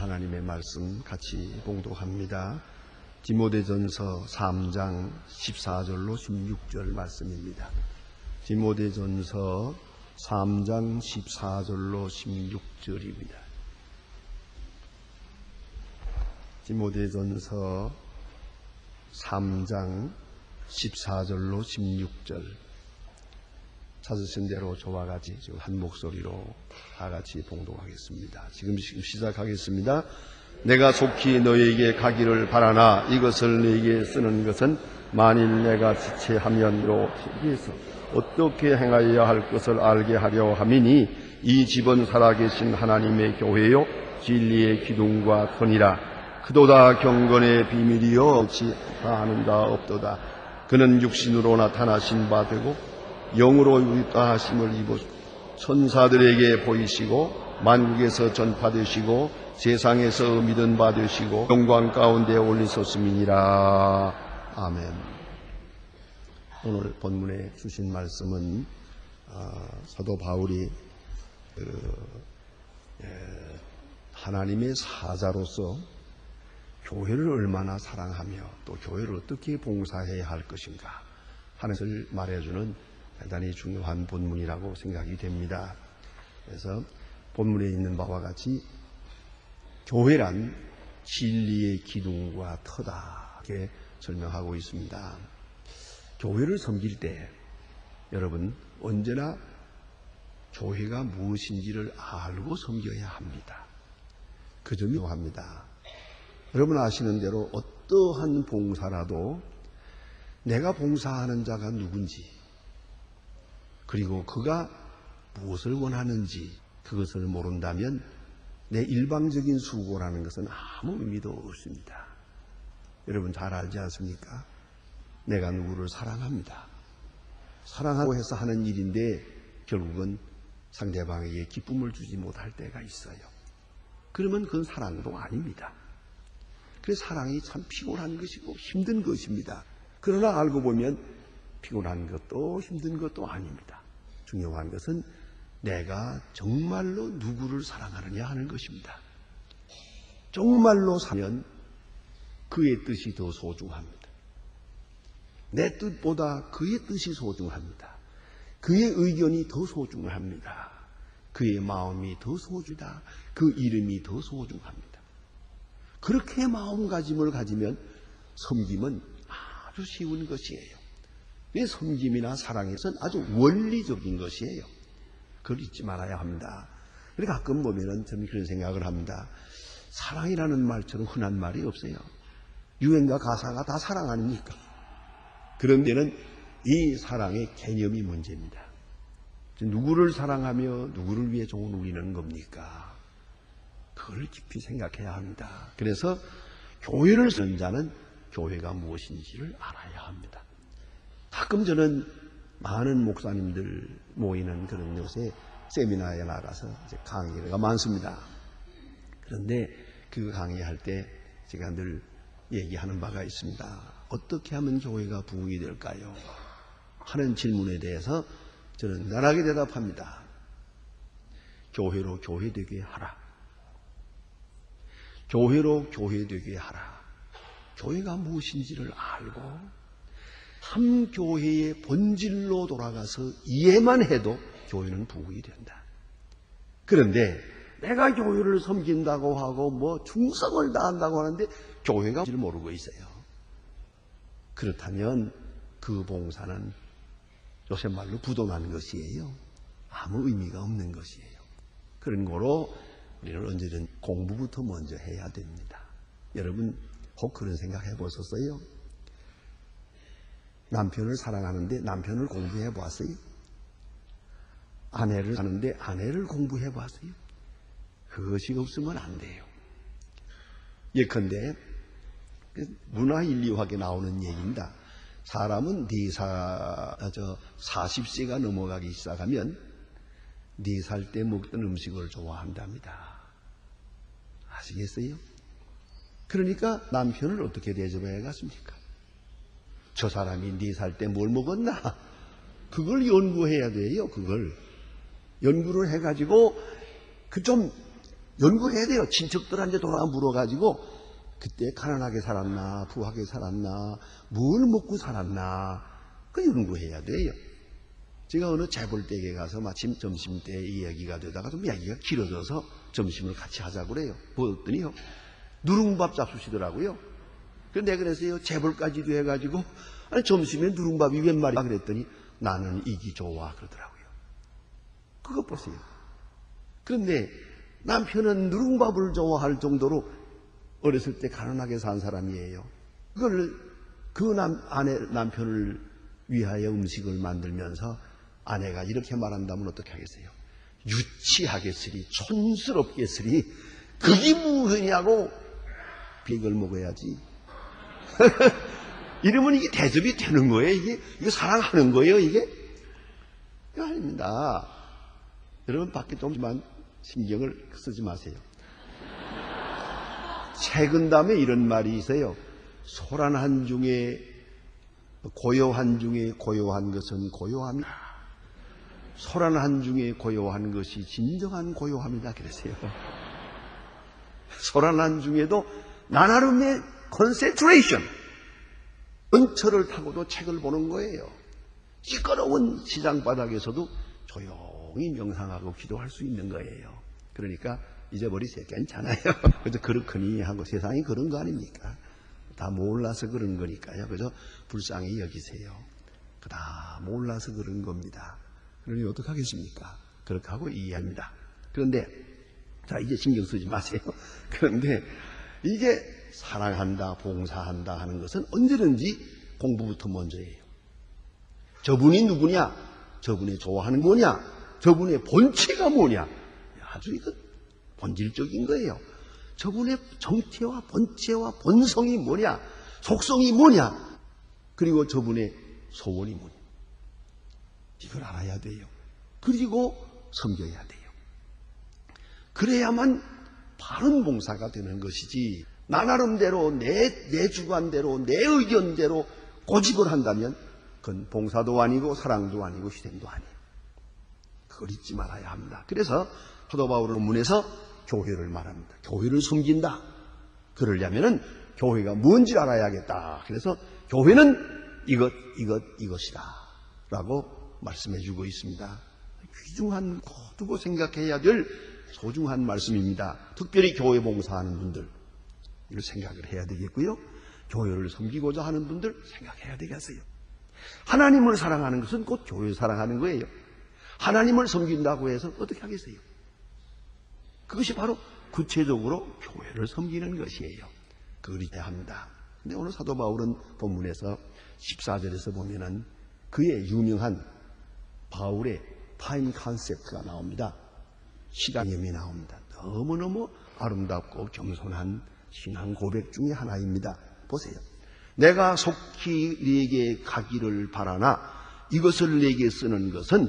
하나님의 말씀 같이 봉독합니다. 디모데전서 3장 14절로 16절 말씀입니다. 디모데전서 3장 14절로 16절입니다. 디모데전서 3장 14절로 16절 찾으신 대로 저와 같이 지금 한 목소리로 다 같이 봉독하겠습니다. 지금 시작하겠습니다. 내가 속히 너에게 가기를 바라나 이것을 너에게 쓰는 것은 만일 내가 지체하면으로 위해서 어떻게 행하여야 할 것을 알게 하려 함이니 이 집은 살아계신 하나님의 교회요 진리의 기둥과 터니라. 그도다 경건의 비밀이요 없이 다하는 자 없도다. 그는 육신으로 나타나신 바 되고 영으로 유다하심을 입으시고 천사들에게 보이시고 만국에서 전파되시고 세상에서 믿은 바 되시고 영광 가운데 올리셨음이니라. 아멘. 오늘 본문에 주신 말씀은 사도 바울이 하나님의 사자로서 교회를 얼마나 사랑하며 또 교회를 어떻게 봉사해야 할 것인가 하는 것을 말해주는 대단히 중요한 본문이라고 생각이 됩니다. 그래서 본문에 있는 바와 같이 교회란 진리의 기둥과 터다 이렇게 설명하고 있습니다. 교회를 섬길 때 여러분 언제나 교회가 무엇인지를 알고 섬겨야 합니다. 그 점이 중요합니다. 여러분 아시는 대로 어떠한 봉사라도 내가 봉사하는 자가 누군지 그리고 그가 무엇을 원하는지 그것을 모른다면 내 일방적인 수고라는 것은 아무 의미도 없습니다. 여러분 잘 알지 않습니까? 내가 누구를 사랑합니다. 사랑하고 해서 하는 일인데 결국은 상대방에게 기쁨을 주지 못할 때가 있어요. 그러면 그건 사랑도 아닙니다. 그래서 사랑이 참 피곤한 것이고 힘든 것입니다. 그러나 알고 보면 피곤한 것도 힘든 것도 아닙니다. 중요한 것은 내가 정말로 누구를 사랑하느냐 하는 것입니다. 정말로 사면 그의 뜻이 더 소중합니다. 내 뜻보다 그의 뜻이 소중합니다. 그의 의견이 더 소중합니다. 그의 마음이 더 소중하다. 그 이름이 더 소중합니다. 그렇게 마음가짐을 가지면 섬김은 아주 쉬운 것이에요. 내 섬김이나 사랑에서는 아주 원리적인 것이에요. 그걸 잊지 말아야 합니다. 그래서 가끔 보면은 저는 그런 생각을 합니다. 사랑이라는 말처럼 흔한 말이 없어요. 유행가 가사가 다 사랑 아닙니까? 그런 데는 이 사랑의 개념이 문제입니다. 누구를 사랑하며 누구를 위해 종을 울리는 겁니까? 그걸 깊이 생각해야 합니다. 그래서 교회를 쓰는 자는 교회가 무엇인지를 알아야 합니다. 가끔 저는 많은 목사님들 모이는 그런 곳에 세미나에 나가서 이제 강의가 많습니다. 그런데 그 강의할 때 제가 늘 얘기하는 바가 있습니다. 어떻게 하면 교회가 부흥이 될까요? 하는 질문에 대해서 저는 단호하게 대답합니다. 교회로 교회되게 하라. 교회로 교회되게 하라. 교회가 무엇인지를 알고 한 교회의 본질로 돌아가서 이해만 해도 교회는 부흥이 된다. 그런데 내가 교회를 섬긴다고 하고 뭐 충성을 다한다고 하는데 교회가 뭔지를 모르고 있어요. 그렇다면 그 봉사는 요새 말로 부도난 것이에요. 아무 의미가 없는 것이에요. 그런 거로 우리는 언제든 공부부터 먼저 해야 됩니다. 여러분 혹 그런 생각 해보셨어요? 남편을 사랑하는데 남편을 공부해 보았어요? 아내를 사는데 아내를 공부해 보았어요? 그것이 없으면 안 돼요. 예컨대 문화인류학에 나오는 얘기입니다. 사람은 40세가 넘어가기 시작하면 4살 때 먹던 음식을 좋아한답니다. 아시겠어요? 그러니까 남편을 어떻게 대접해야겠습니까? 저 사람이 4살 때 뭘 먹었나? 그걸 연구해야 돼요. 그걸 연구를 해가지고 그 좀 연구해야 돼요. 친척들한테 돌아 물어가지고 그때 가난하게 살았나 부하게 살았나 뭘 먹고 살았나 그 연구해야 돼요. 제가 어느 재벌댁에 가서 마침 점심때 이야기가 되다가 좀 이야기가 길어져서 점심을 같이 하자고 그래요. 보았더니요 누룽밥 잡수시더라고요. 근데 그래서요 재벌까지도 해가지고 아니 점심에 누룽밥이 웬 말이야 그랬더니 나는 이기 좋아 그러더라고요. 그것 보세요. 그런데 남편은 누룽밥을 좋아할 정도로 어렸을 때 가난하게 산 사람이에요. 그걸 남편을 위하여 음식을 만들면서 아내가 이렇게 말한다면 어떻게 하겠어요? 유치하겠으리, 촌스럽겠으리, 그게 무엇이냐고 이걸 먹어야지. 이러면 이게 대접이 되는 거예요. 이게 사랑하는 거예요. 이게 아닙니다. 여러분 밖에 좀만 신경을 쓰지 마세요. 최근담에 이런 말이 있어요. 소란 한 중에 고요한 중에 고요한 것은 고요함이다. 소란 한 중에 고요한 것이 진정한 고요함이다 그랬어요. 소란 한 중에도 나나름의 컨센트레이션, 은철을 타고도 책을 보는 거예요. 시끄러운 시장 바닥에서도 조용히 명상하고 기도할 수 있는 거예요. 그러니까 잊어버리세요. 괜찮아요. 그래서 그렇거니 하고 세상이 그런 거 아닙니까? 다 몰라서 그런 거니까요. 그래서 불쌍히 여기세요. 다 몰라서 그런 겁니다. 그러니 어떡하겠습니까? 그렇게 하고 이해합니다. 그런데 자 이제 신경 쓰지 마세요. 그런데 이게 사랑한다, 봉사한다 하는 것은 언제든지 공부부터 먼저예요. 저분이 누구냐? 저분이 좋아하는 뭐냐? 저분의 본체가 뭐냐? 아주 이거 본질적인 거예요. 저분의 정체와 본체와 본성이 뭐냐? 속성이 뭐냐? 그리고 저분의 소원이 뭐냐? 이걸 알아야 돼요. 그리고 섬겨야 돼요. 그래야만 바른 봉사가 되는 것이지 나 나름대로 내 주관대로 내 의견대로 고집을 한다면 그건 봉사도 아니고 사랑도 아니고 희생도 아니에요. 그걸 잊지 말아야 합니다. 그래서 사도 바울은 본문에서 교회를 말합니다. 교회를 섬긴다. 그러려면은 교회가 뭔지 알아야겠다. 그래서 교회는 이것이다. 라고 말씀해 주고 있습니다. 귀중한 두고 생각해야 될 소중한 말씀입니다. 특별히 교회 봉사하는 분들 이걸 생각을 해야 되겠고요. 교회를 섬기고자 하는 분들 생각해야 되겠어요. 하나님을 사랑하는 것은 곧 교회를 사랑하는 거예요. 하나님을 섬긴다고 해서 어떻게 하겠어요? 그것이 바로 구체적으로 교회를 섬기는 것이에요. 그걸 해야 합니다. 근데 오늘 사도 바울은 본문에서 14절에서 보면은 그의 유명한 바울의 타임 컨셉트가 나옵니다. 시간념이 나옵니다. 너무너무 아름답고 겸손한 신앙 고백 중에 하나입니다. 보세요. 내가 속히 네게 가기를 바라나 이것을 내게 쓰는 것은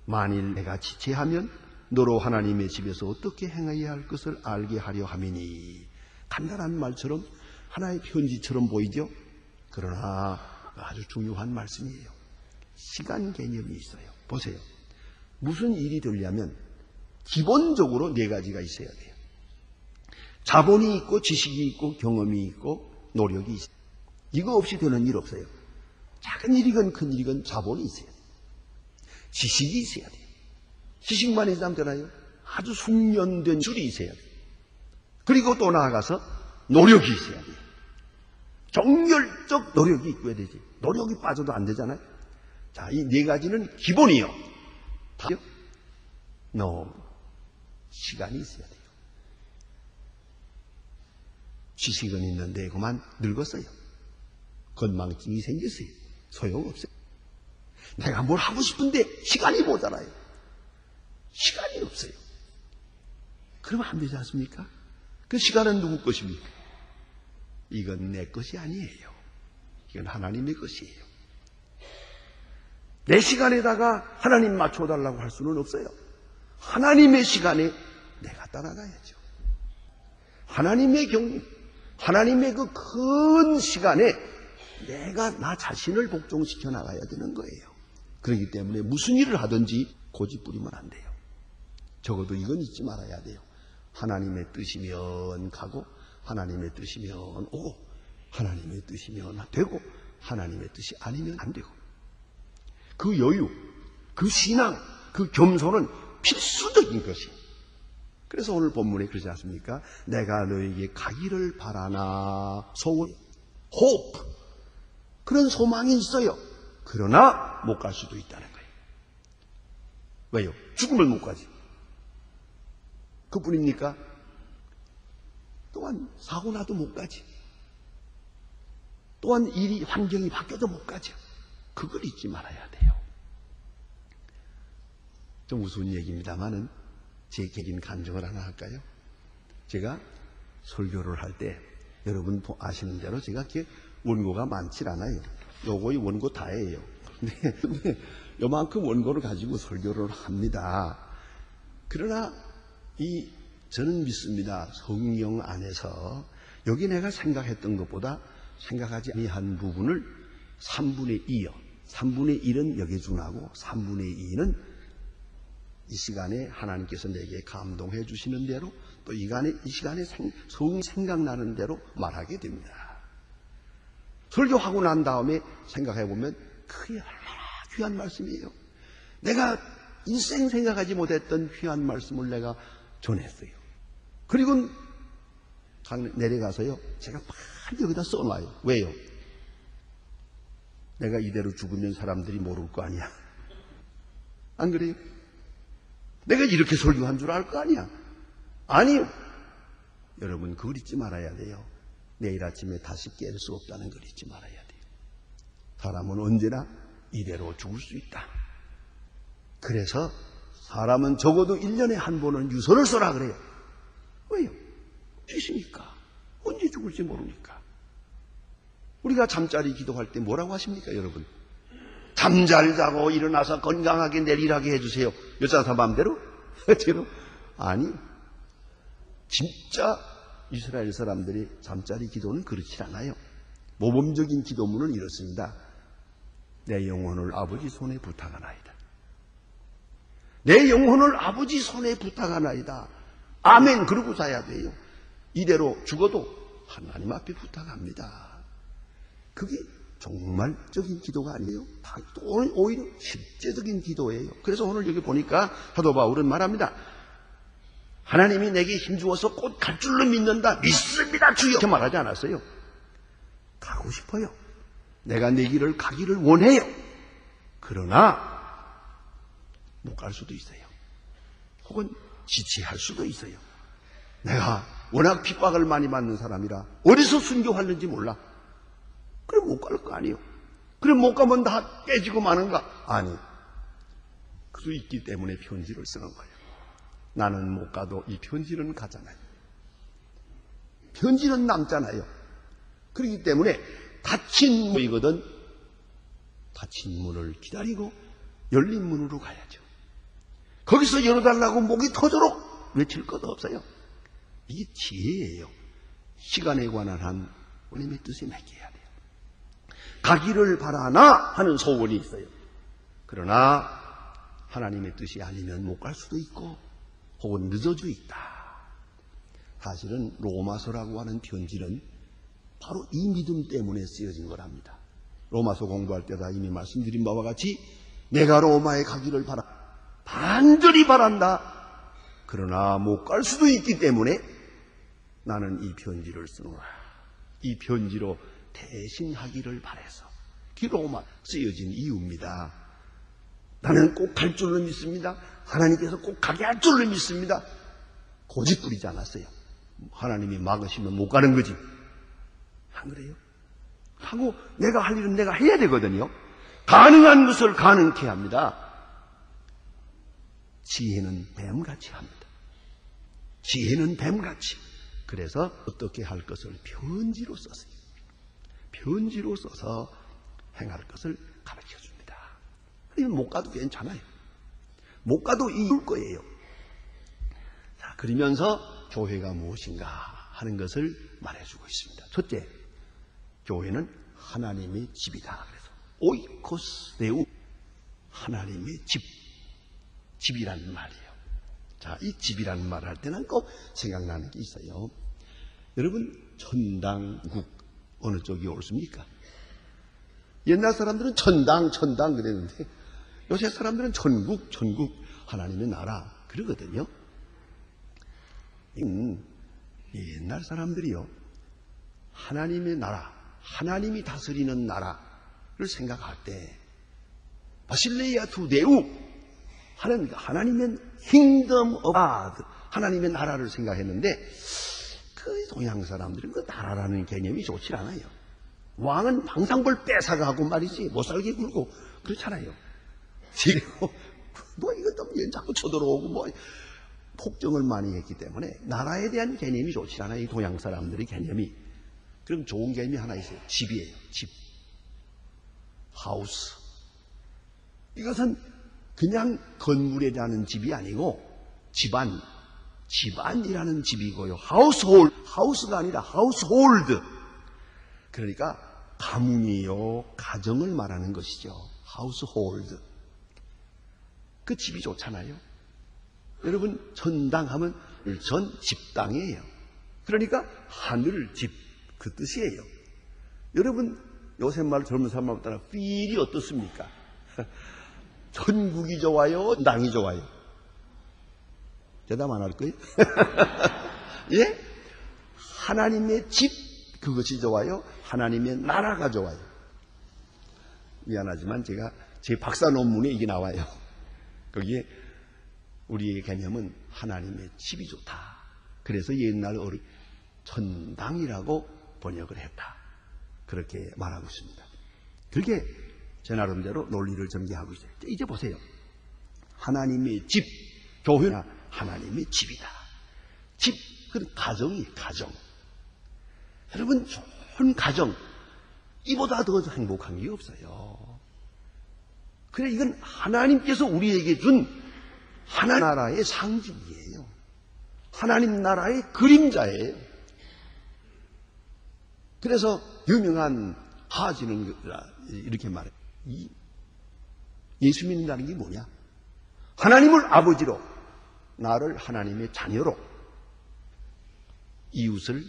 만일 내가 지체하면 너로 하나님의 집에서 어떻게 행해야 할 것을 알게 하려 함이니. 간단한 말처럼 하나의 편지처럼 보이죠? 그러나 아주 중요한 말씀이에요. 시간 개념이 있어요. 보세요. 무슨 일이 되려면 기본적으로 네 가지가 있어야 돼요. 자본이 있고 지식이 있고 경험이 있고 노력이 있어요. 이거 없이 되는 일 없어요. 작은 일이건 큰 일이건 자본이 있어야 돼요. 지식이 있어야 돼요. 지식만 있으면 되나요? 아주 숙련된 줄이 있어야 돼요. 그리고 또 나아가서 노력이 있어야 돼요. 정열적 노력이 있어야 되지. 노력이 빠져도 안 되잖아요. 자, 이 네 가지는 기본이요. 다요? 시간이 있어야 돼요. 지식은 있는데 그만 늙었어요. 건망증이 생겼어요. 소용없어요. 내가 뭘 하고 싶은데 시간이 모자라요. 시간이 없어요. 그러면 안 되지 않습니까? 그 시간은 누구 것입니까? 이건 내 것이 아니에요. 이건 하나님의 것이에요. 내 시간에다가 하나님 맞춰달라고 할 수는 없어요. 하나님의 시간에 내가 따라가야죠. 하나님의 경륜, 하나님의 그 큰 시간에 내가 나 자신을 복종시켜 나가야 되는 거예요. 그렇기 때문에 무슨 일을 하든지 고집 부리면 안 돼요. 적어도 이건 잊지 말아야 돼요. 하나님의 뜻이면 가고 하나님의 뜻이면 오고 하나님의 뜻이면 되고 하나님의 뜻이 아니면 안 되고, 그 여유, 그 신앙, 그 겸손은 필수적인 것이. 그래서 오늘 본문에 그러지 않습니까? 내가 너에게 가기를 바라나. 소원, hope, 그런 소망이 있어요. 그러나 못 갈 수도 있다는 거예요. 왜요? 죽으면 못 가지. 그뿐입니까? 또한 사고 나도 못 가지. 또한 일이, 환경이 바뀌어도 못 가죠. 그걸 잊지 말아야 돼요. 좀 우스운 얘기입니다만은 제 개인 간증을 하나 할까요? 제가 설교를 할 때 여러분 아시는 대로 제가 이렇게 원고가 많질 않아요. 요거의 원고 다예요. 근데 요만큼 원고를 가지고 설교를 합니다. 그러나 저는 믿습니다. 성경 안에서 여기 내가 생각했던 것보다 생각하지 아니한 부분을 3분의 2요. 3분의 1은 여기준하고 3분의 2는 이 시간에 하나님께서 내게 감동해 주시는 대로 또 이 시간에 성이 생각나는 대로 말하게 됩니다. 설교하고 난 다음에 생각해 보면 그게 얼마나 귀한 말씀이에요. 내가 인생 생각하지 못했던 귀한 말씀을 내가 전했어요. 그리고 내려가서요, 제가 막 여기다 써놔요. 왜요? 내가 이대로 죽으면 사람들이 모를 거 아니야. 안 그래요? 내가 이렇게 설교한 줄 알 거 아니야. 아니요. 여러분, 그걸 잊지 말아야 돼요. 내일 아침에 다시 깰 수 없다는 걸 잊지 말아야 돼요. 사람은 언제나 이대로 죽을 수 있다. 그래서 사람은 적어도 1년에 한 번은 유서를 써라 그래요. 왜요? 계시니까. 언제 죽을지 모르니까. 우리가 잠자리 기도할 때 뭐라고 하십니까, 여러분? 잠 잘 자고 일어나서 건강하게 내일 일하게 해주세요. 여자사 마음대로? 제로? 아니, 진짜 이스라엘 사람들이 잠자리 기도는 그렇지 않아요. 모범적인 기도문은 이렇습니다. 내 영혼을 아버지 손에 부탁하나이다. 내 영혼을 아버지 손에 부탁하나이다. 아멘. 그러고 자야 돼요. 이대로 죽어도 하나님 앞에 부탁합니다. 그게 정말적인 기도가 아니에요. 오히려 실제적인 기도예요. 그래서 오늘 여기 보니까 사도 바울은 말합니다. 하나님이 내게 힘주어서 곧 갈 줄로 믿는다. 믿습니다 주여. 이렇게 말하지 않았어요. 가고 싶어요. 내가 내 길을 가기를 원해요. 그러나 못 갈 수도 있어요. 혹은 지체할 수도 있어요. 내가 워낙 핍박을 많이 받는 사람이라 어디서 순교하는지 몰라. 그럼 못 갈 거 아니에요. 그럼 못 가면 다 깨지고 마는가? 아니. 그 있기 때문에 편지를 쓰는 거예요. 나는 못 가도 이 편지는 가잖아요. 편지는 남잖아요. 그렇기 때문에 닫힌 문이거든. 닫힌 문을 기다리고 열린 문으로 가야죠. 거기서 열어달라고 목이 터져록 외칠 것도 없어요. 이게 지혜예요. 시간에 관한 한 하나님의 뜻에 맡겨야 돼요. 가기를 바라나 하는 소원이 있어요. 그러나 하나님의 뜻이 아니면 못 갈 수도 있고 혹은 늦어져 있다. 사실은 로마서라고 하는 편지는 바로 이 믿음 때문에 쓰여진 거랍니다. 로마서 공부할 때다 이미 말씀드린 바와 같이 내가 로마에 가기를 반절히 바란다. 그러나 못 갈 수도 있기 때문에 나는 이 편지를 쓰노라. 이 편지로 대신하기를 바래서 기로마 쓰여진 이유입니다. 나는 꼭 갈 줄로 믿습니다. 하나님께서 꼭 가게 할 줄로 믿습니다. 고집 부리지 않았어요. 하나님이 막으시면 못 가는 거지. 안 그래요? 하고 내가 할 일은 내가 해야 되거든요. 가능한 것을 가능케 합니다. 지혜는 뱀같이 합니다. 지혜는 뱀같이. 그래서 어떻게 할 것을 편지로 썼어요. 편지로 써서 행할 것을 가르쳐줍니다. 그러면 못 가도 괜찮아요. 못 가도 이룰 거예요. 자, 그러면서 교회가 무엇인가 하는 것을 말해주고 있습니다. 첫째, 교회는 하나님의 집이다. 그래서 오이코스 데우, 하나님의 집. 집이라는 말이에요. 자, 이 집이라는 말을 할 때는 꼭 생각나는 게 있어요. 여러분, 천당국 어느 쪽이 옳습니까? 옛날 사람들은 천당 그랬는데 요새 사람들은 천국 하나님의 나라 그러거든요. 옛날 사람들이요, 하나님의 나라, 하나님이 다스리는 나라를 생각할 때 바실레이아 두데우 하나님의 킹덤 오브 가드, 하나님의 나라를 생각했는데 그 동양 사람들은 그 나라라는 개념이 좋지 않아요. 왕은 방상벌 뺏어가고 말이지 못살게 굴고 그렇잖아요. 지금 뭐 이것도 자꾸 쳐들어오고 뭐 폭정을 많이 했기 때문에 나라에 대한 개념이 좋지 않아요. 이 동양 사람들의 개념이. 그럼 좋은 개념이 하나 있어요. 집이에요. 집. 하우스. 이것은 그냥 건물에 대한 집이 아니고 집안이라는 집이고요. 하우스가 아니라 하우스홀드. 그러니까 가문이요, 가정을 말하는 것이죠. 하우스홀드. 그 집이 좋잖아요. 여러분, 천당하면 전 집당이에요. 그러니까 하늘 집, 그 뜻이에요. 여러분, 요새 말 젊은 사람만 따라 필이 어떻습니까? 천국이 좋아요, 땅이 좋아요? 대답 안 할 거예요? 예? 하나님의 집, 그것이 좋아요? 하나님의 나라가 좋아요? 미안하지만 제가 제 박사 논문에 이게 나와요. 거기에 우리의 개념은 하나님의 집이 좋다. 그래서 옛날 천당이라고 번역을 했다. 그렇게 말하고 있습니다. 그게 제 나름대로 논리를 전개하고 있어요. 이제 보세요. 하나님의 집, 교회는 하나님의 집이다. 집, 그건 가정이에요. 가정. 여러분, 좋은 가정, 이보다 더 행복한 게 없어요. 그래, 이건 하나님께서 우리에게 준 하나님 나라의 상징이에요. 하나님 나라의 그림자예요. 그래서 유명한 하지는 이렇게 말해요. 예수 믿는다는 게 뭐냐? 하나님을 아버지로, 나를 하나님의 자녀로, 이웃을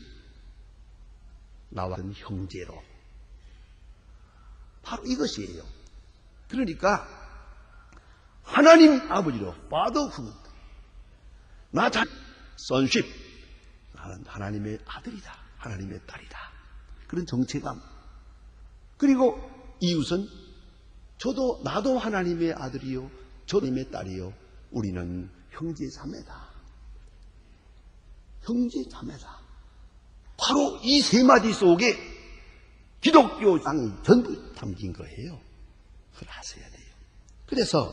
나와 같은 형제로. 바로 이것이에요. 그러니까 하나님 아버지로, fatherhood, 나 자신, sonship, 나는 하나님의 아들이다, 하나님의 딸이다, 그런 정체감. 그리고 이웃은 나도 하나님의 아들이요, 저도 하나님의 딸이요, 우리는 형제 자매다. 형제 자매다. 바로 이 세 마디 속에 기독교 땅이 전부 담긴 거예요. 그걸 아셔야 돼요. 그래서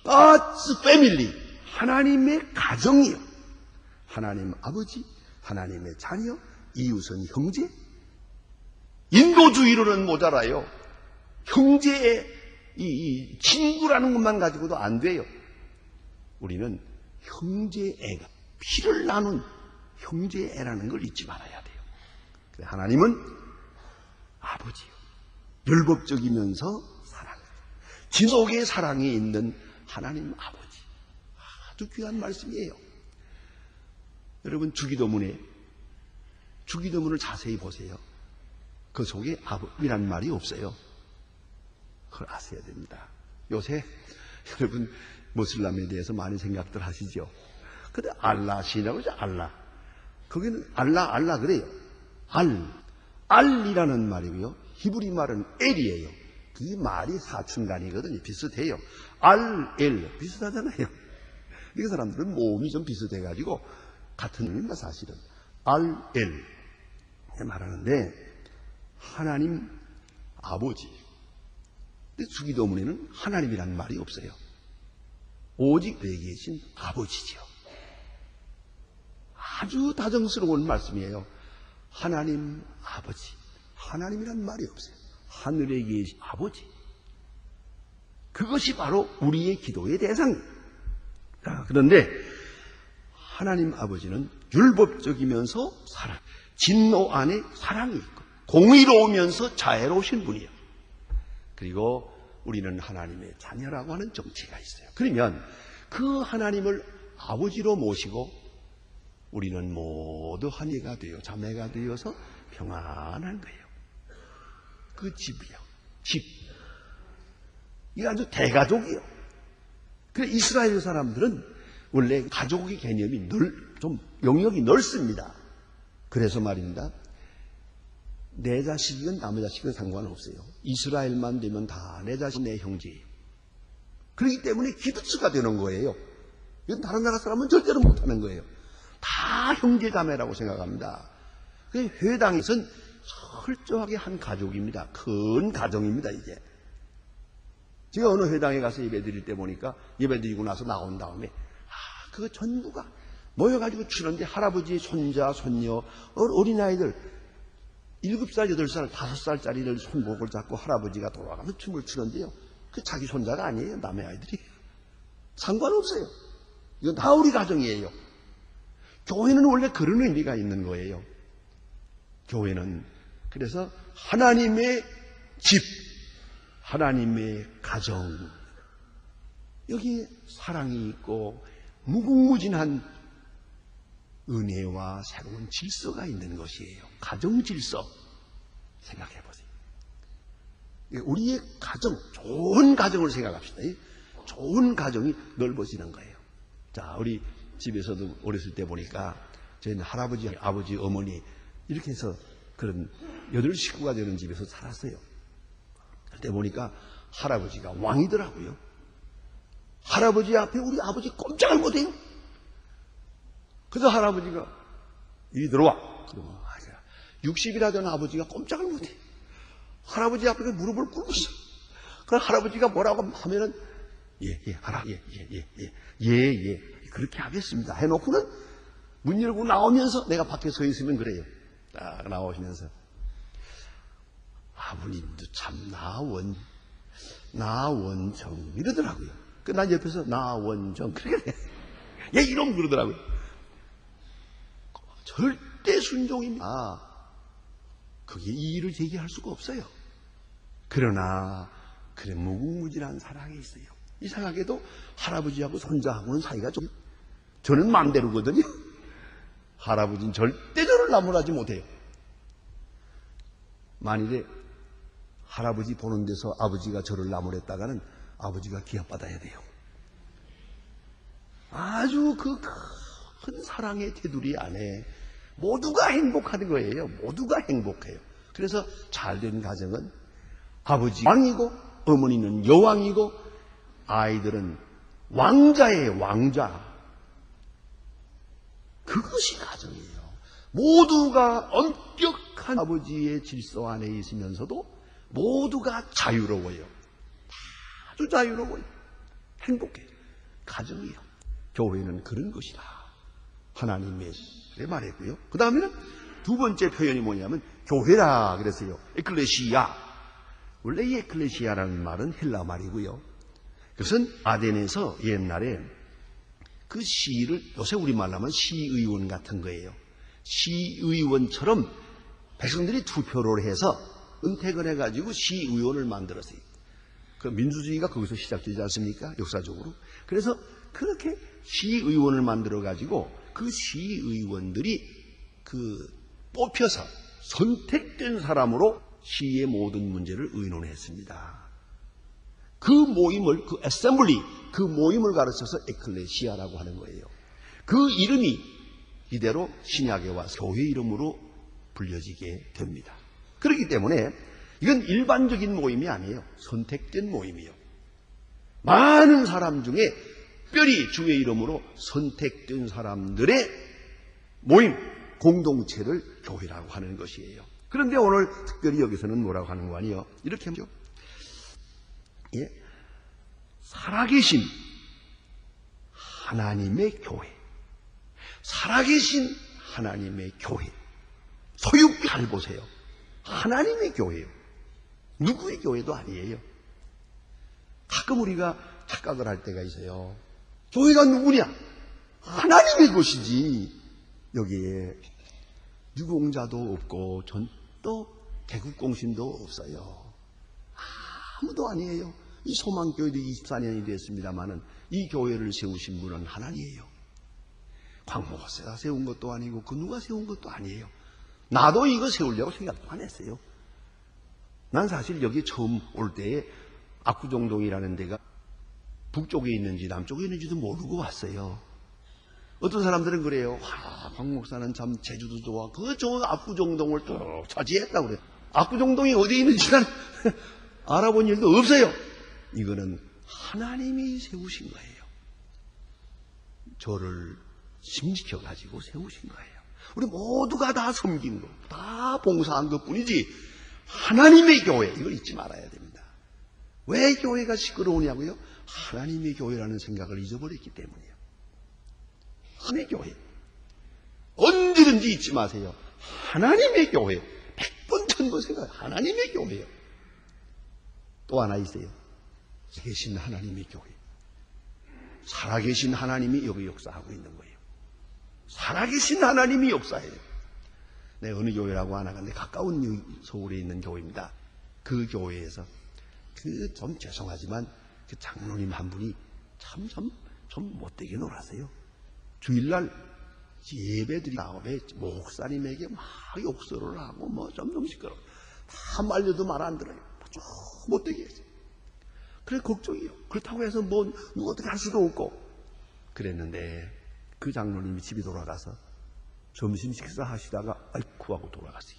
God's family, 하나님의 가정이요, 하나님 아버지, 하나님의 자녀, 이웃은 형제. 인도주의로는 모자라요. 형제의 이 친구라는 것만 가지고도 안 돼요. 우리는 형제애가, 피를 나눈 형제애라는 걸 잊지 말아야 돼요. 하나님은 아버지요, 율법적이면서 사랑, 지속의 사랑이 있는 하나님 아버지. 아주 귀한 말씀이에요. 여러분, 주기도문을 자세히 보세요. 그 속에 아버지란 말이 없어요. 그걸 아셔야 됩니다. 요새 여러분 무슬람에 대해서 많은 생각들 하시죠. 근데 알라 신이라고 하죠. 알라. 거기는 알라 그래요. 알이라는 말이고요. 히브리 말은 엘이에요. 그 말이 사춘간이거든요. 비슷해요. 엘 비슷하잖아요. 이 사람들은 모음이 좀 비슷해가지고 같은 의미입니다. 사실은 엘 말하는데, 하나님 아버지. 근데 주기도문에는 하나님이라는 말이 없어요. 오직 내게 계신 아버지죠. 아주 다정스러운 말씀이에요. 하나님 아버지. 하나님이란 말이 없어요. 하늘에 계신 아버지. 그것이 바로 우리의 기도의 대상입니다. 그런데 하나님 아버지는 율법적이면서 사랑, 진노 안에 사랑이 있고 공의로우면서 자애로우신 분이에요. 그리고 우리는 하나님의 자녀라고 하는 정체가 있어요. 그러면 그 하나님을 아버지로 모시고 우리는 모두 하나가 되어 자매가 되어서 평안한 거예요. 그 집이요. 집. 이게 아주 대가족이요. 그래 이스라엘 사람들은 원래 가족의 개념이 좀 영역이 넓습니다. 그래서 말입니다. 내 자식이건 남의 자식은 상관없어요. 이스라엘만 되면 다 내 자식 내 형제예요. 그렇기 때문에 기브츠가 되는 거예요. 이건 다른 나라 사람은 절대로 못하는 거예요. 다 형제자매라고 생각합니다. 회당에서는 철저하게 한 가족입니다. 큰 가정입니다. 이게 제가 어느 회당에 가서 예배 드릴 때 보니까 예배 드리고 나서 나온 다음에 그거 전부가 모여가지고 추는데 할아버지, 손자, 손녀, 어린아이들 7살, 8살, 5살짜리를 손목을 잡고 할아버지가 돌아가면 춤을 추는데요. 그 자기 손자가 아니에요. 남의 아이들이. 상관없어요. 이건 다 우리 가정이에요. 교회는 원래 그런 의미가 있는 거예요. 교회는 그래서 하나님의 집, 하나님의 가정, 여기 사랑이 있고 무궁무진한 은혜와 새로운 질서가 있는 것이에요. 가정 질서 생각해 보세요. 우리의 가정, 좋은 가정을 생각합시다. 좋은 가정이 넓어지는 거예요. 자, 우리 집에서도 어렸을 때 보니까 저희는 할아버지, 아버지, 어머니 이렇게 해서 그런 8식구가 되는 집에서 살았어요. 그때 보니까 할아버지가 왕이더라고요. 할아버지 앞에 우리 아버지 꼼짝을 못해요. 그래서 할아버지가 이리 들어와. 그러면 60이라 된 아버지가 꼼짝을 못해. 할아버지 앞에 무릎을 꿇고 있어. 그럼 할아버지가 뭐라고 하면은 예. 그렇게 하겠습니다. 해놓고는 문 열고 나오면서 내가 밖에 서 있으면 그래요. 딱 나오시면서 아버님도 참 나원정 이러더라고요. 난 옆에서 나원정 그렇게 얘 이러면 그러더라고요. 절대 순종입니다. 그게 이의를 제기할 수가 없어요. 그러나 그래 무궁무진한 사랑이 있어요. 이상하게도 할아버지하고 손자하고는 사이가 좀 저는 맘대로거든요. 할아버지는 절대 저를 나무라지 못해요. 만일에 할아버지 보는 데서 아버지가 저를 나무랬다가는 아버지가 기합받아야 돼요. 아주 그 큰 사랑의 테두리 안에 모두가 행복하는 거예요. 모두가 행복해요. 그래서 잘된 가정은 아버지 왕이고 어머니는 여왕이고 아이들은 왕자의 왕자. 그것이 가정이에요. 모두가 엄격한 아버지의 질서 안에 있으면서도 모두가 자유로워요. 아주 자유로워요. 행복해요. 가정이요. 교회는 그런 것이다. 하나님의 말했고요. 그 다음에는 두 번째 표현이 뭐냐면 교회라 그랬어요. 에클레시아. 원래 이 에클레시아라는 말은 헬라 말이고요. 그것은 아덴에서 옛날에 그 시를 요새 우리말로 하면 시의원 같은 거예요. 시의원처럼 백성들이 투표를 해서 은택을 해가지고 시의원을 만들었어요. 그 민주주의가 거기서 시작되지 않습니까? 역사적으로. 그래서 그렇게 시의원을 만들어가지고 그 시의원들이 뽑혀서 선택된 사람으로 시의 모든 문제를 의논했습니다. 그 모임을, 그 애셈블리, 그 모임을 가르쳐서 에클레시아라고 하는 거예요. 그 이름이 이대로 신약에 와서 교회 이름으로 불려지게 됩니다. 그렇기 때문에 이건 일반적인 모임이 아니에요. 선택된 모임이요. 많은 사람 중에 특별히 주의 이름으로 선택된 사람들의 모임, 공동체를 교회라고 하는 것이에요. 그런데 오늘 특별히 여기서는 뭐라고 하는 거 아니에요? 이렇게 하죠. 예. 살아계신 하나님의 교회. 살아계신 하나님의 교회. 소유기 잘 보세요. 하나님의 교회예요. 누구의 교회도 아니에요. 가끔 우리가 착각을 할 때가 있어요. 교회가 누구냐? 하나님의 것이지. 여기에 유공자도 없고 또 개국공신도 없어요. 아무도 아니에요. 이 소망교회도 24년이 됐습니다마는 이 교회를 세우신 분은 하나님이에요. 광목호세가 세운 것도 아니고 그 누가 세운 것도 아니에요. 나도 이거 세우려고 생각도 안 했어요. 난 사실 여기 처음 올 때에 압구정동이라는 데가 북쪽에 있는지 남쪽에 있는지도 모르고 왔어요. 어떤 사람들은 그래요. 박 목사는 참 제주도 좋아. 저 압구정동을 쭉 차지했다고 그래요. 압구정동이 어디 있는지 난 알아본 일도 없어요. 이거는 하나님이 세우신 거예요. 저를 심지켜가지고 세우신 거예요. 우리 모두가 다 섬긴 거, 다 봉사한 것 뿐이지 하나님의 교회, 이걸 잊지 말아야 됩니다. 왜 교회가 시끄러우냐고요? 하나님의 교회라는 생각을 잊어버렸기 때문이에요. 하나님의 교회. 언제든지 잊지 마세요. 하나님의 교회. 100번, 1000번 생각해요. 하나님의 교회예요. 또 하나 있어요. 계신 하나님의 교회. 살아계신 하나님이 여기 역사하고 있는 거예요. 살아계신 하나님이 역사해요. 네, 어느 교회라고 안 하는데 가까운 서울에 있는 교회입니다. 그 교회에서 좀 죄송하지만 그 장로님 한 분이 좀 못되게 놀았어요. 주일날 예배드리 다음에 목사님에게 막 욕설을 하고 뭐 좀 시끄러워. 다 말려도 말 안 들어요. 좀 못되게 했어요. 그래 걱정이에요. 그렇다고 해서 뭐 누가 어떻게 할 수도 없고 그랬는데 그 장로님이 집에 돌아가서 점심 식사하시다가 아이쿠 하고 돌아갔어요.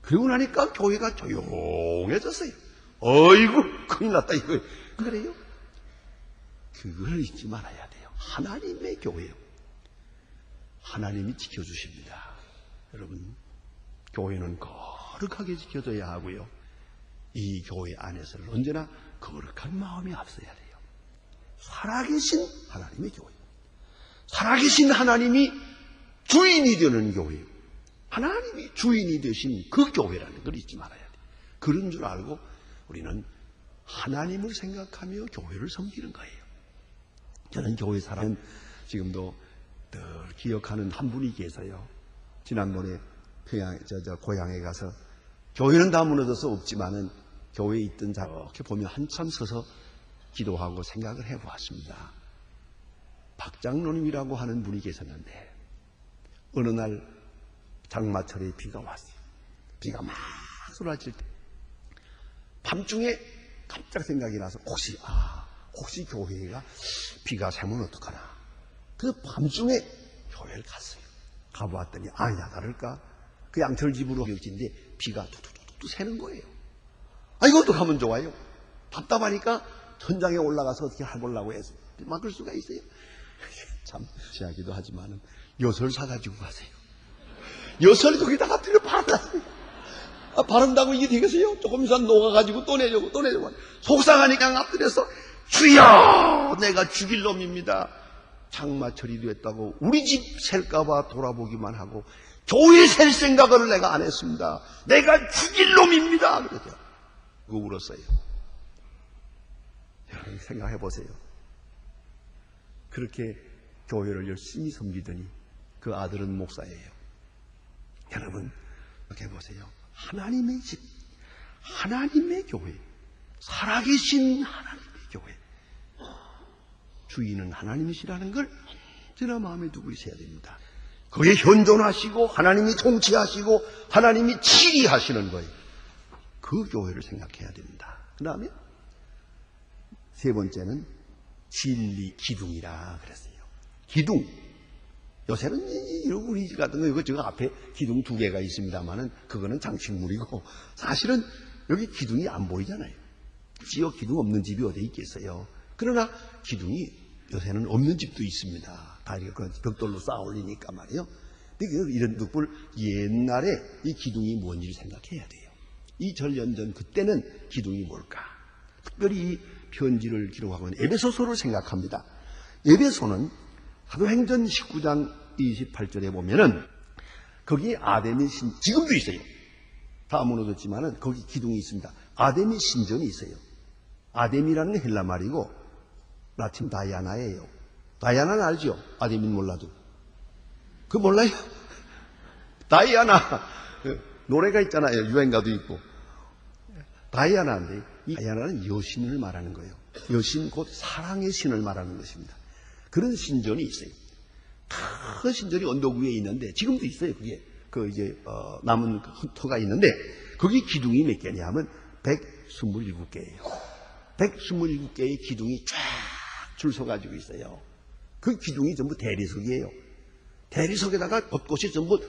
그러고 나니까 교회가 조용해졌어요. 어이구 큰일 났다 이거. 그래요? 그걸 잊지 말아야 돼요. 하나님의 교회요. 하나님이 지켜주십니다. 여러분 교회는 거룩하게 지켜져야 하고요. 이 교회 안에서는 언제나 거룩한 마음이 앞서야 돼요. 살아계신 하나님의 교회. 살아계신 하나님이 주인이 되는 교회예요. 하나님이 주인이 되신 그 교회라는 걸 잊지 말아야 돼요. 그런 줄 알고 우리는 하나님을 생각하며 교회를 섬기는 거예요. 저는 교회 사람은 지금도 늘 기억하는 한 분이 계세요. 지난번에 고향에 가서 교회는 다 무너져서 없지만은 교회에 있던 자 이렇게 보면 한참 서서 기도하고 생각을 해보았습니다. 박 장로님이라고 하는 분이 계셨는데 어느 날 장마철에 비가 왔어요. 비가 막 쏟아질 때 밤중에 깜짝 생각이 나서 혹시 교회가 비가 새면 어떡하나. 그래서 밤중에 교회를 갔어요. 가보았더니 아니야 다를까 그 양철집으로 멸진데 비가 툭툭툭툭 새는 거예요. 이거 어떡하면 좋아요? 답답하니까 천장에 올라가서 어떻게 해보려고 해서 막을 수가 있어요. 참 시하기도 하지만은 엿을 사가지고 가세요. 엿을 거기다가 들여 바르라세요. 바른다고 이게 되겠어요? 조금 이상 녹아가지고 또 내려고 속상하니까 앞들여서 주여 내가 죽일 놈입니다. 장마철이 됐다고 우리 집 셀까봐 돌아보기만 하고 교회 셀 생각을 내가 안 했습니다. 내가 죽일 놈입니다. 그러죠. 그거 울었어요. 여러분 생각해 보세요. 그렇게 교회를 열심히 섬기더니 그 아들은 목사예요. 여러분 이렇게 보세요. 하나님의 집, 하나님의 교회, 살아계신 하나님의 교회. 주인은 하나님이시라는 걸 언제나 마음에 두고 있어야 됩니다. 그게 현존하시고 하나님이 통치하시고 하나님이 치리하시는 거예요. 그 교회를 생각해야 됩니다. 그 다음에 세 번째는 진리 기둥이라 그랬어요. 기둥. 요새는 우리 같은 거 이거 앞에 기둥 2개가 있습니다만은 그거는 장식물이고 사실은 여기 기둥이 안 보이잖아요. 지역 기둥 없는 집이 어디 있겠어요. 그러나 기둥이 요새는 없는 집도 있습니다. 다 이렇게 벽돌로 쌓아 올리니까 말이에요. 이런 덕분 옛날에 이 기둥이 뭔지를 생각해야 돼요. 2000년 전 그때는 기둥이 뭘까? 특별히 이 편지를 기록하고 있는 에베소서를 생각합니다. 에베소는 사도행전 19장 28절에 보면은 거기 아데미 지금도 있어요. 다 무너졌지만은 거기 기둥이 있습니다. 아데미 신전이 있어요. 아데미라는 게 헬라 말이고 라틴 다이아나예요. 다이아나는 알죠? 아데미는 몰라도. 그거 몰라요? 다이아나 노래가 있잖아요. 유행가도 있고. 다이아나인데, 이 다이아나는 여신을 말하는 거예요. 여신 곧 사랑의 신을 말하는 것입니다. 그런 신전이 있어요. 큰 신전이 언덕 위에 있는데, 지금도 있어요. 그게 남은 터가 있는데, 거기 기둥이 몇 개냐 하면 127개예요. 127개의 기둥이 쫙 줄 서가지고 있어요. 그 기둥이 전부 대리석이에요. 대리석에다가 곳곳이 전부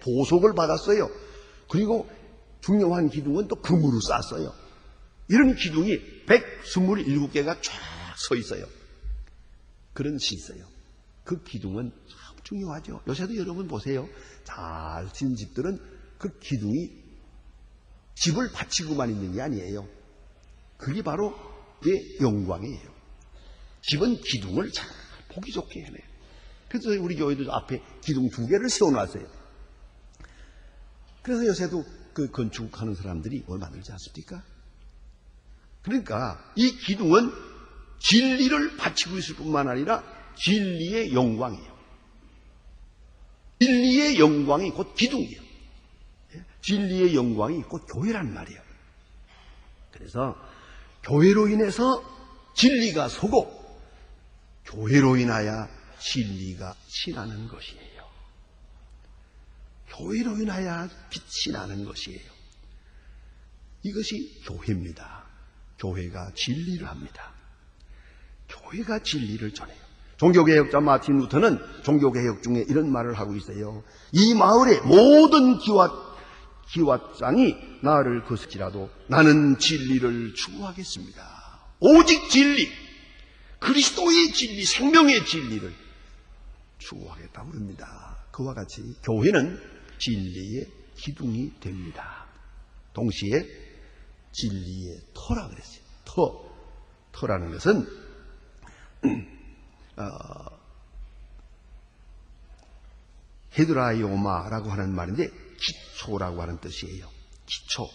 보석을 받았어요. 그리고 중요한 기둥은 또 금으로 쌌어요. 이런 기둥이 127개가 쫙 서 있어요. 그런 시 있어요. 그 기둥은 참 중요하죠. 요새도 여러분 보세요. 잘 지은 집들은 그 기둥이 집을 받치고만 있는 게 아니에요. 그게 바로 내 영광이에요. 집은 기둥을 잘 보기 좋게 해내요. 그래서 우리 교회도 앞에 기둥 2개를 세워놨어요. 그래서 요새도 그 건축하는 사람들이 뭘 만들지 않습니까? 그러니까 이 기둥은 진리를 바치고 있을 뿐만 아니라 진리의 영광이에요. 진리의 영광이 곧 기둥이에요. 진리의 영광이 곧 교회란 말이에요. 그래서 교회로 인해서 진리가 서고 교회로 인하여 진리가 빛이 나는 것이에요. 교회로 인하여 빛이 나는 것이에요. 이것이 교회입니다. 교회가 진리를 합니다. 교회가 진리를 전해요. 종교개혁자 마틴 루터는 종교개혁 중에 이런 말을 하고 있어요. 이 마을의 모든 기왓장이 나를 거스지라도 나는 진리를 추구하겠습니다. 오직 진리, 그리스도의 진리, 생명의 진리를 추구하겠다고 합니다. 그와 같이 교회는 진리의 기둥이 됩니다. 동시에 진리의 터라 그랬어요. 터라는 것은 헤드라이오마라고 하는 말인데 기초라고 하는 뜻이에요. 기초.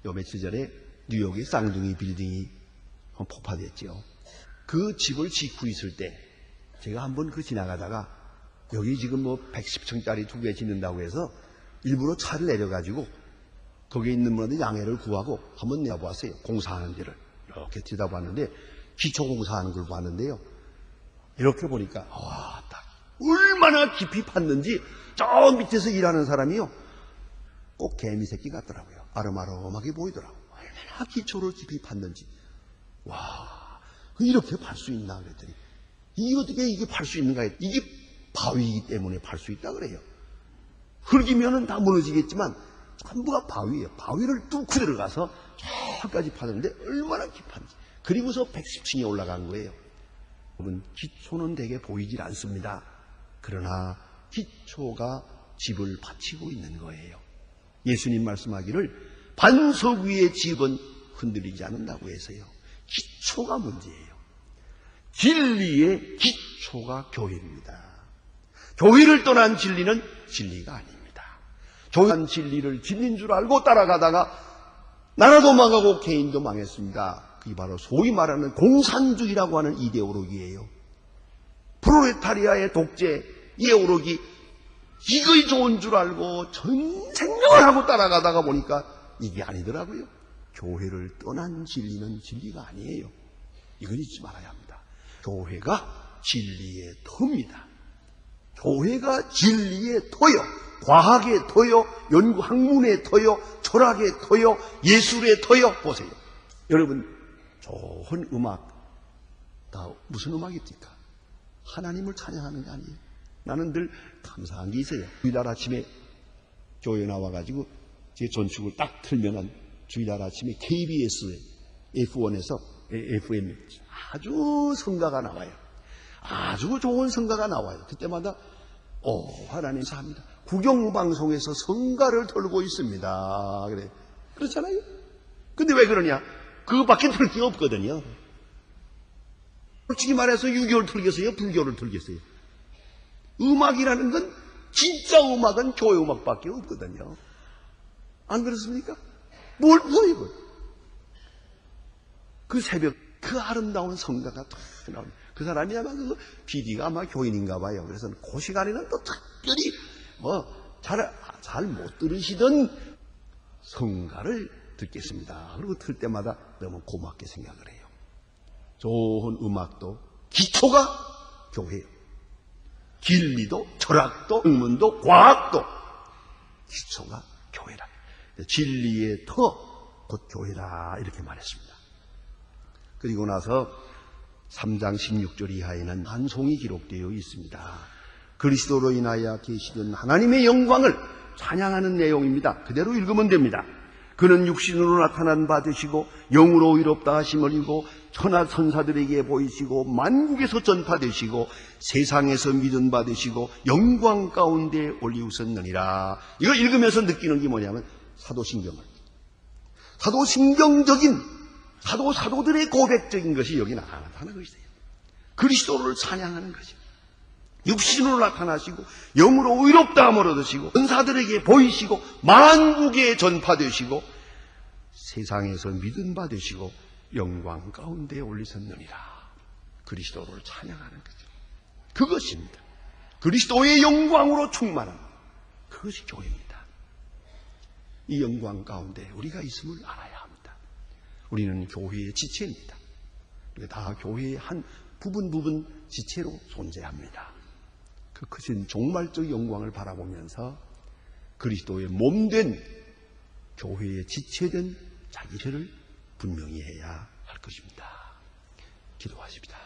요 며칠 전에 뉴욕의 쌍둥이 빌딩이 폭파됐죠. 그 집을 짓고 있을 때 제가 한번 지나가다가 여기 지금 110층짜리 2개 짓는다고 해서 일부러 차를 내려가지고 거기에 있는 분한테 양해를 구하고 한번 내어보았어요. 공사하는 데를 이렇게 들여다봤는데 기초 공사하는 걸 봤는데요. 이렇게 보니까 와, 딱 얼마나 깊이 팠는지 저 밑에서 일하는 사람이요. 꼭 개미 새끼 같더라고요. 아름아름하게 보이더라고요. 얼마나 기초를 깊이 팠는지. 와, 이렇게 팔 수 있나 그랬더니 이게 어떻게 이게 팔 수 있는가 했더니 이게 바위이기 때문에 팔 수 있다 그래요. 흙이면은 다 무너지겠지만 전부가 바위예요. 바위를 뚫고 들어가서 저까지 파는데 얼마나 깊은지. 그리고서 110층에 올라간 거예요. 여러분, 기초는 되게 보이질 않습니다. 그러나 기초가 집을 받치고 있는 거예요. 예수님 말씀하기를 반석 위의 집은 흔들리지 않는다고 해서요. 기초가 문제예요. 진리의 기초가 교회입니다. 교회를 떠난 진리는 진리가 아닙니다. 교회한 진리를 진리인 줄 알고 따라가다가 나라도 망하고 개인도 망했습니다. 그게 바로 소위 말하는 공산주의라고 하는 이데올로기예요. 프롤레타리아의 독재 이데올로기, 이거이 좋은 줄 알고 전 생명을 하고 따라가다가 보니까 이게 아니더라고요. 교회를 떠난 진리는 진리가 아니에요. 이건 잊지 말아야 합니다. 교회가 진리의 터입니다. 교회가 진리의 터요. 과학의 터요. 연구 학문의 터요. 철학의 터요. 예술의 터요. 보세요. 여러분, 좋은 음악 다 무슨 음악입니까? 하나님을 찬양하는 게 아니에요. 나는 늘 감사한 게 있어요. 주일날 아침에 교회 나와가지고 제 전축을 딱 틀면은 주일날 아침에 KBS F1에서 FM 아주 성가가 나와요. 아주 좋은 성가가 나와요. 그때마다 하나님 감사합니다. 국영방송에서 성가를 틀고 있습니다. 그래. 그렇잖아요. 근데 왜 그러냐? 그거밖에 틀 게 없거든요. 솔직히 말해서 유교를 틀겠어요? 불교를 틀겠어요? 음악이라는 건 진짜 음악은 교회 음악밖에 없거든요. 안 그렇습니까? 뭘 보이고 그 새벽 그 아름다운 성가가 탁 나오는 그 사람이 아마 그 PD가 아마 교인인가 봐요. 그래서 그 시간에는 또 특별히 잘 못 들으시던 성가를 듣겠습니다. 그리고 틀 때마다 너무 고맙게 생각을 해요. 좋은 음악도 기초가 교회예요. 진리도 철학도 학문도 과학도 기초가 교회라. 진리의 터 곧 교회라 이렇게 말했습니다. 그리고 나서 3장 16절 이하에는 찬송이 기록되어 있습니다. 그리스도로 인하여 계시던 하나님의 영광을 찬양하는 내용입니다. 그대로 읽으면 됩니다. 그는 육신으로 나타난 바 되시고 영으로 의롭다 하심을 이고 천하 천사들에게 보이시고 만국에서 전파되시고 세상에서 믿은 바 되시고 영광 가운데 올리우셨느니라. 이걸 읽으면서 느끼는 게 뭐냐면 사도신경적인 사도들의 고백적인 것이 여기 나타나고 있어요. 그리스도를 찬양하는 거죠. 육신으로 나타나시고 영으로 의롭다함을 얻으시고 천사들에게 보이시고 만국에 전파되시고 세상에서 믿은 바 되시고 영광 가운데 올리셨느니라. 그리스도를 찬양하는 거죠. 그것입니다. 그리스도의 영광으로 충만한 그것이 교회입니다. 이 영광 가운데 우리가 있음을 알아야 합니다. 우리는 교회의 지체입니다. 우리가 다 교회의 한 부분 지체로 존재합니다. 그 크신 종말적 영광을 바라보면서 그리스도의 몸된 교회의 지체된 자기를 분명히 해야 할 것입니다. 기도하십시다.